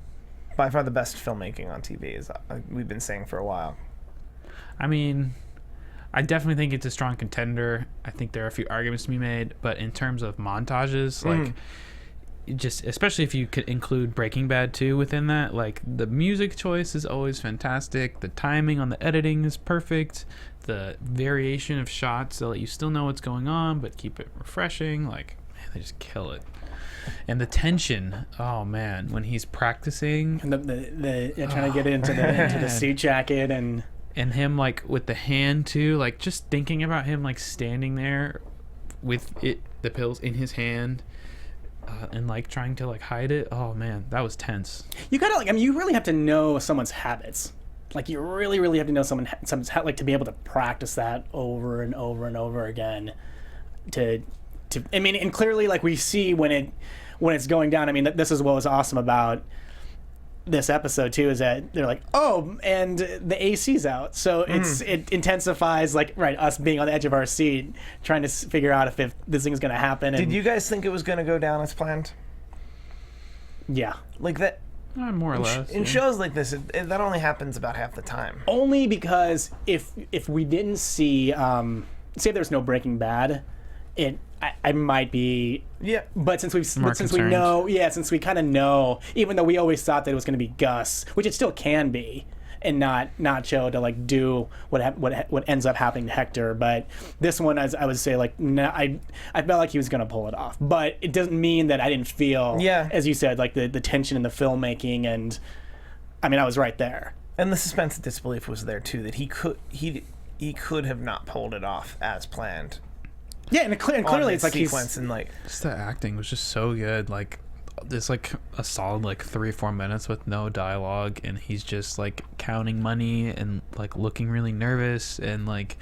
By far the best filmmaking on TV, is we've been saying for a while. I mean, I definitely think it's a strong contender. I think there are a few arguments to be made, but in terms of montages, like, just especially if you could include Breaking Bad too within that, like the music choice is always fantastic. The timing on the editing is perfect. The variation of shots so that you still know what's going on but keep it refreshing. Like, man, they just kill it. And the tension, oh man, when he's practicing and trying to get into the suit jacket and him like with the hand too, like just thinking about him like standing there with the pills in his hand and like trying to like hide it. Oh man, that was tense. you gotta like, I mean, you really have to know someone's habits. Like you really, really have to know someone's like to be able to practice that over and over and over again. I mean, and clearly, like we see when it's going down. I mean, this is what was awesome about this episode too, is that they're like, oh, and the AC's out, so it intensifies like us being on the edge of our seat, trying to figure out if this thing's gonna happen. Did And, you guys think it was going to go down as planned? Yeah. Like that More or less. in yeah. shows like this, that only happens about half the time. Only because if we didn't see, say there's no Breaking Bad, I might be. Yeah. But since we concerned. know, since we kind of know, even though we always thought that it was going to be Gus, which it still can be, and not Joe to like do what ends up happening to Hector. But this one, as I would say, like I felt like he was going to pull it off, but it doesn't mean that I didn't feel, as you said, like the tension in the filmmaking, and I mean I was right there. And the suspense of disbelief was there too, that he could have not pulled it off as planned. Yeah, and clearly it's like sequence and like Just the acting was just so good. Like, there's like a solid like 3-4 minutes with no dialogue, and he's just like counting money and like looking really nervous, and like,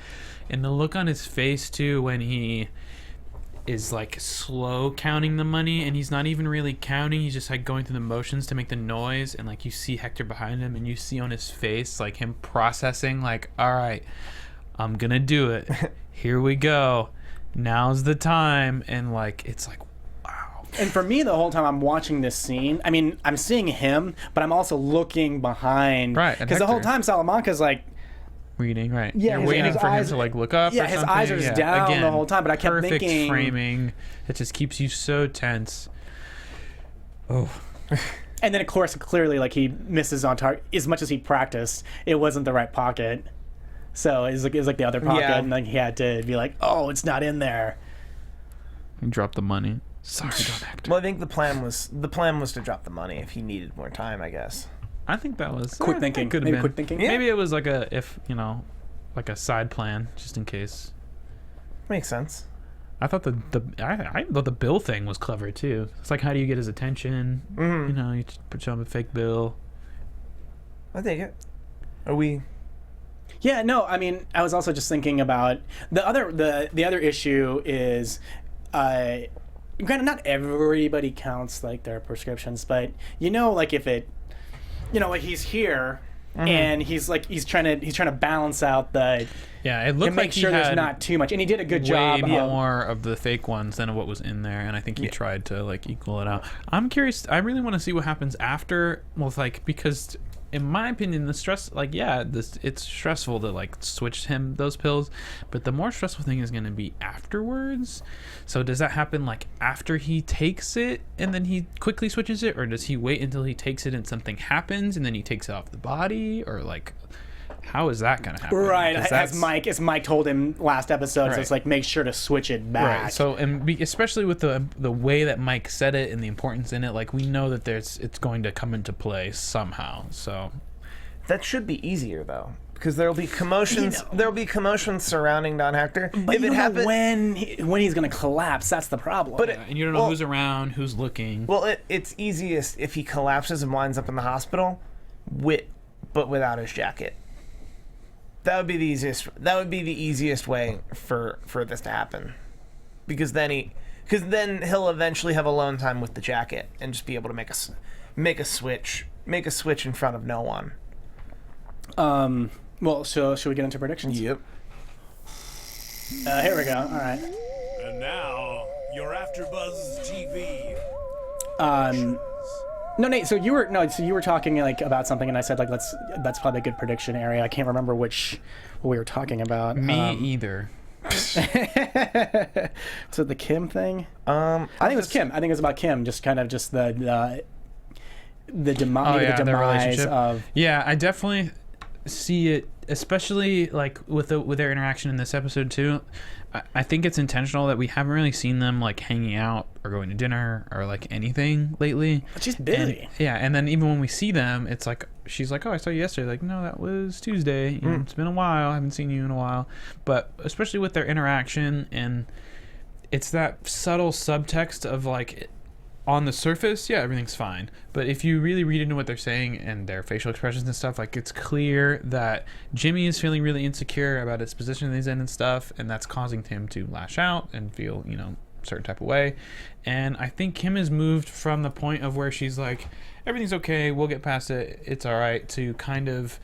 and the look on his face too when he is like slow counting the money, and he's not even really counting, he's just like going through the motions to make the noise, and like you see Hector behind him and you see on his face like him processing, like, all right, I'm gonna do it, here we go, now's the time. And like it's like, wow. And for me, the whole time I'm watching this scene, I mean, I'm seeing him, but I'm also looking behind, Right, and because the whole Hector. time Salamanca's like, Reading, right? Yeah, You're his waiting for eyes- him to like look up. yeah, or his something. eyes are just down the whole time, but I kept perfect thinking- framing. It just keeps you so tense. Oh, And then, of course, clearly, like, he misses on target. As much as he practiced, it wasn't the right pocket. So it was like the other pocket, and then he had to be like, oh, it's not in there. He dropped the money. Sorry, don't act. Well, I think the plan was to drop the money if he needed more time, I guess. I think that was Quick thinking. Could have Maybe been. quick thinking. Yeah. Maybe it was like a like a side plan just in case. Makes sense. I thought I thought the bill thing was clever too. It's like, how do you get his attention? You know, you just put on a fake bill. I take it. Are we? Yeah, no, I mean, I was also just thinking about the other issue is, granted, not everybody counts like their prescriptions, but like if it, like he's here and he's trying to balance out the. Yeah, it looked make like he sure there's had not too much, and he did a good way job. more of the fake ones than what was in there, and I think he tried to like equal it out. I'm curious. I really want to see what happens after. Well, like, because in my opinion, the stress, like, it's stressful to like switch him those pills, but the more stressful thing is going to be afterwards. So does that happen like after he takes it and then he quickly switches it, or does he wait until he takes it and something happens and then he takes it off the body, or like? How is that going to happen? Right, as Mike told him last episode, Right. so it's like, make sure to switch it back. Right. So, especially with the way that Mike said it and the importance in it, like, we know that it's going to come into play somehow. So That should be easier though, because there'll be commotions. There'll be commotions surrounding Don Hector. But if you it don't happens, know when he's going to collapse. That's the problem. But and you don't know who's around, who's looking. well, it's easiest if he collapses and winds up in the hospital, but without his jacket. That would be the easiest. That would be the easiest way for this to happen, because then he'll eventually have alone time with the jacket and just be able to make a switch in front of no one. Well, so should we get into predictions? Yep. Here we go. All right. And now, your AfterBuzz TV. No, Nate. So you were talking like about something, and I said like that's probably a good prediction area. I can't remember what we were talking about. Me either. So the Kim thing. I think it was Kim. I think it was about Kim. Just kind of just the Their demise relationship. of. Yeah, I definitely see it, especially like with their interaction in this episode too. I think it's intentional that we haven't really seen them like hanging out or going to dinner or like anything lately. But she's busy. And then even when we see them, it's like she's like, "Oh, I saw you yesterday." Like, no, that was Tuesday. You know, it's been a while. I haven't seen you in a while. But especially with their interaction, and it's that subtle subtext of like, on the surface, yeah, everything's fine. But if you really read into what they're saying and their facial expressions and stuff, like, it's clear that Jimmy is feeling really insecure about his position that he's in and stuff, and that's causing him to lash out and feel, a certain type of way. And I think Kim has moved from the point of where she's like, everything's okay, we'll get past it, it's all right, to kind of,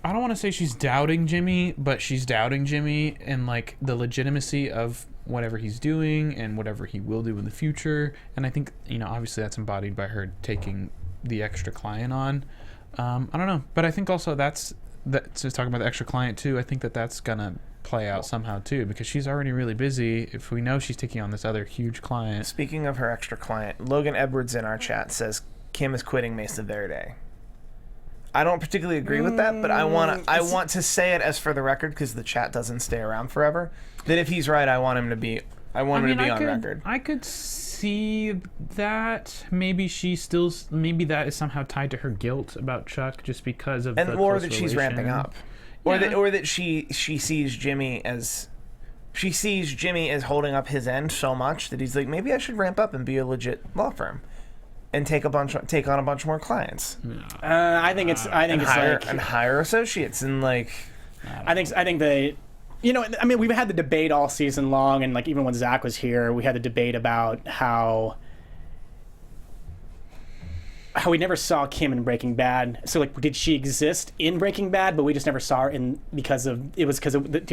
I don't want to say she's doubting Jimmy, but she's doubting Jimmy and like the legitimacy of whatever he's doing and whatever he will do in the future. And I think, obviously that's embodied by her taking the extra client on. I don't know, but I think also that's talking about the extra client too. I think that's gonna play out somehow too, because she's already really busy. If we know she's taking on this other huge client. Speaking of her extra client, Logan Edwards in our chat says Kim is quitting Mesa Verde. I don't particularly agree with that, but I want to say it as for the record, because the chat doesn't stay around forever, that if he's right, I want him to be on record. I could see that maybe maybe that is somehow tied to her guilt about Chuck, just because of or that she's ramping up, or Yeah. that she sees Jimmy as holding up his end so much that he's like, maybe I should ramp up and be a legit law firm and take on a bunch more clients. I think it's hire associates and like. I think they. We've had the debate all season long, and like even when Zach was here, we had the debate about how we never saw Kim in Breaking Bad. So like, did she exist in Breaking Bad, but we just never saw her because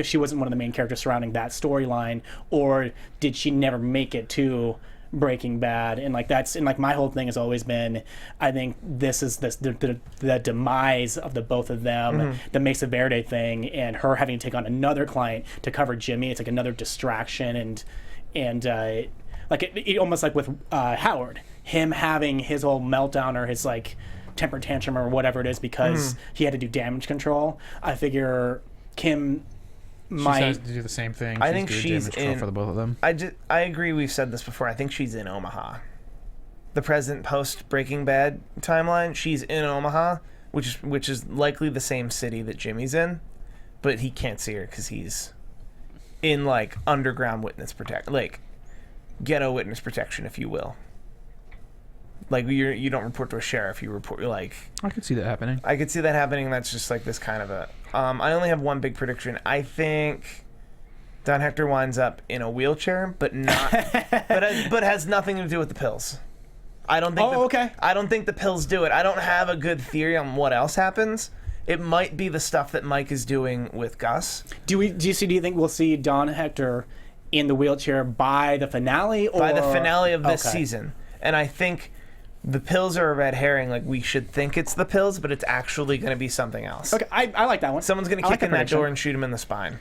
she wasn't one of the main characters surrounding that storyline, or did she never make it to Breaking Bad? And like my whole thing has always been, I think this is the demise of the both of them, the Mesa Verde thing, and her having to take on another client to cover Jimmy. It's like another distraction, and like it almost like with Howard. him having his whole meltdown or his like temper tantrum or whatever it is because he had to do damage control. I figure Kim might has to do the same thing. I think she's damage control for the both of them. I agree. We've said this before. I think she's in Omaha. The present post Breaking Bad timeline, she's in Omaha, which is likely the same city that Jimmy's in, but he can't see her because he's in like underground witness like ghetto witness protection, if you will. Like you don't report to a sheriff, you report like. I could see that happening. I could see that happening. That's just like this kind of a. I only have one big prediction. I think Don Hector winds up in a wheelchair, but not, but has nothing to do with the pills. I don't think. Okay. I don't think the pills do it. I don't have a good theory on what else happens. It might be the stuff that Mike is doing with Gus. Do you think we'll see Don Hector in the wheelchair by the finale? Or? By the finale of this season, and I think the pills are a red herring. Like we should think it's the pills, but it's actually going to be something else. Okay, I like that one. Someone's going to kick in that door and shoot him in the spine.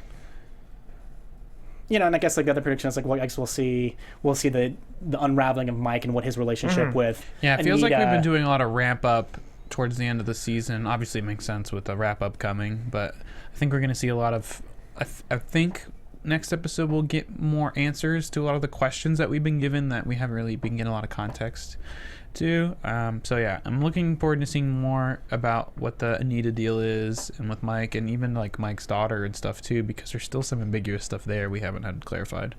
You know, and I guess like the other prediction is like, well, I guess we'll see the unraveling of Mike and what his relationship with. Yeah, it feels Anita. like we've been doing a lot of ramp up towards the end of the season. Obviously, it makes sense with the wrap up coming, but I think we're going to see a lot of. I think next episode we'll get more answers to a lot of the questions that we've been given that we haven't really been getting a lot of context to. So yeah, I'm looking forward to seeing more about what the Anita deal is and with Mike and even like Mike's daughter and stuff too, because there's still some ambiguous stuff there we haven't had clarified.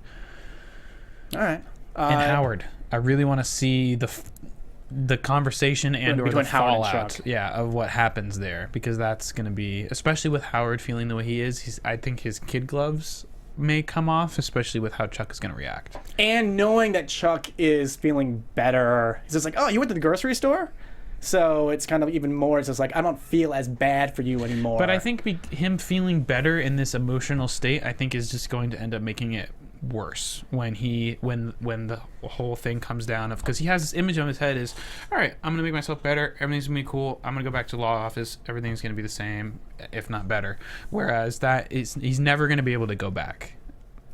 All right. And Howard, I really want to see the conversation and or the between Howard and fallout, Chuck. of what happens there, because that's going to be, especially with Howard feeling the way he is. I think his kid gloves may come off, especially with how Chuck is going to react. And knowing that Chuck is feeling better, it's just like, oh, you went to the grocery store? So it's kind of even more, it's just like, I don't feel as bad for you anymore. But I think him feeling better in this emotional state, I think is just going to end up making it worse when the whole thing comes down of, because he has this image on his head is, all right, I'm gonna make myself better, everything's gonna be cool, I'm gonna go back to the law office, everything's gonna be the same, if not better. Whereas he's never gonna be able to go back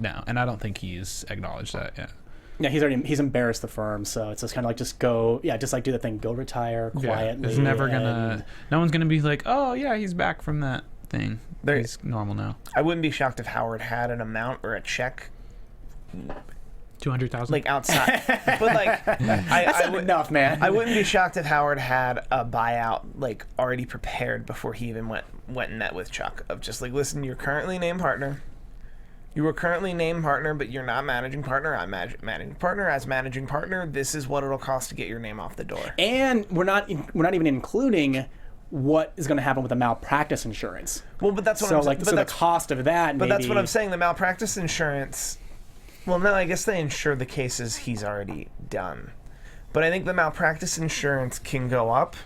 now, and I don't think he's acknowledged that yet. Yeah, he's embarrassed the firm, so it's just kind of like just like do the thing, go retire quietly. It's never gonna. No one's gonna be like, oh yeah, he's back from that thing. He's normal now. I wouldn't be shocked if Howard had an amount or a check. 200,000, like outside, but like that's not enough, man. I wouldn't be shocked if Howard had a buyout like already prepared before he even went and met with Chuck. Of just like, listen, you're currently named partner. You were currently named partner, but you're not managing partner. I'm managing partner. As managing partner, this is what it'll cost to get your name off the door. And we're not even including what is going to happen with the malpractice insurance. Well, but that's what I'm saying. So the cost of that. But that's what I'm saying. The malpractice insurance. Well, no, I guess they insure the cases he's already done. But I think the malpractice insurance can go up,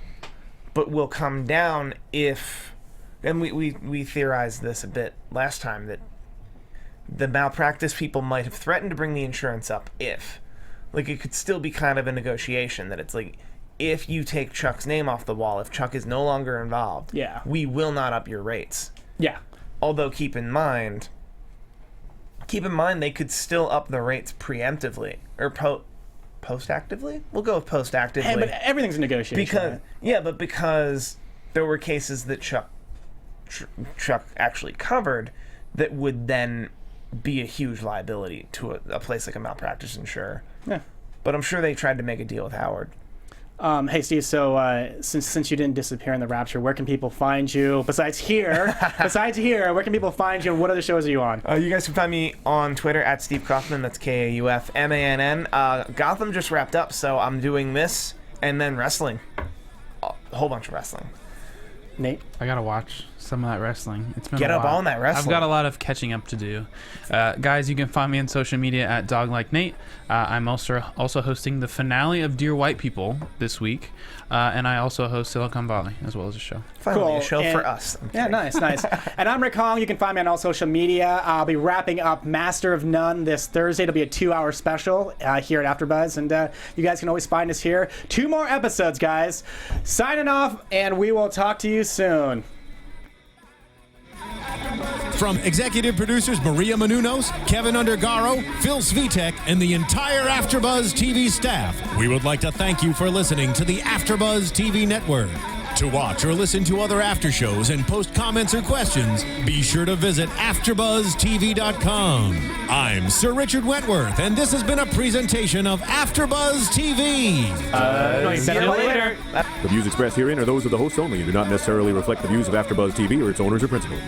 but will come down if, and we theorized this a bit last time, that the malpractice people might have threatened to bring the insurance up if, like, it could still be kind of a negotiation that it's like, if you take Chuck's name off the wall, if Chuck is no longer involved, yeah, we will not up your rates. Yeah. Although keep in mind they could still up the rates preemptively or post-actively. We'll go with post-actively. Hey, but everything's a negotiation. Because there were cases that Chuck actually covered that would then be a huge liability to a place like a malpractice insurer. Yeah. But I'm sure they tried to make a deal with Howard. Hey, Steve, so since you didn't disappear in the Rapture, where can people find you? Besides here, where can people find you, and what other shows are you on? You guys can find me on Twitter at Steve Kaufmann. That's Kaufmann. Gotham just wrapped up, so I'm doing this and then wrestling. A whole bunch of wrestling. Nate? I gotta watch some of that wrestling. It's been Get a up while. on that wrestling. I've got a lot of catching up to do. Guys, you can find me on social media at DogLikeNate. I'm also hosting the finale of Dear White People this week, and I also host Silicon Valley as well as a show. Finally, a show for us. Yeah, nice. And I'm Rick Hong. You can find me on all social media. I'll be wrapping up Master of None this Thursday. It'll be a 2-hour special here at AfterBuzz, and you guys can always find us here. 2 more episodes, guys. Signing off, and we will talk to you soon. From executive producers Maria Menounos, Kevin Undergaro, Phil Svitek, and the entire AfterBuzz TV staff, we would like to thank you for listening to the AfterBuzz TV network. To watch or listen to other after shows and post comments or questions, be sure to visit AfterBuzzTV.com. I'm Sir Richard Wentworth, and this has been a presentation of AfterBuzz TV. See you later. The views expressed herein are those of the hosts only and do not necessarily reflect the views of AfterBuzz TV or its owners or principals.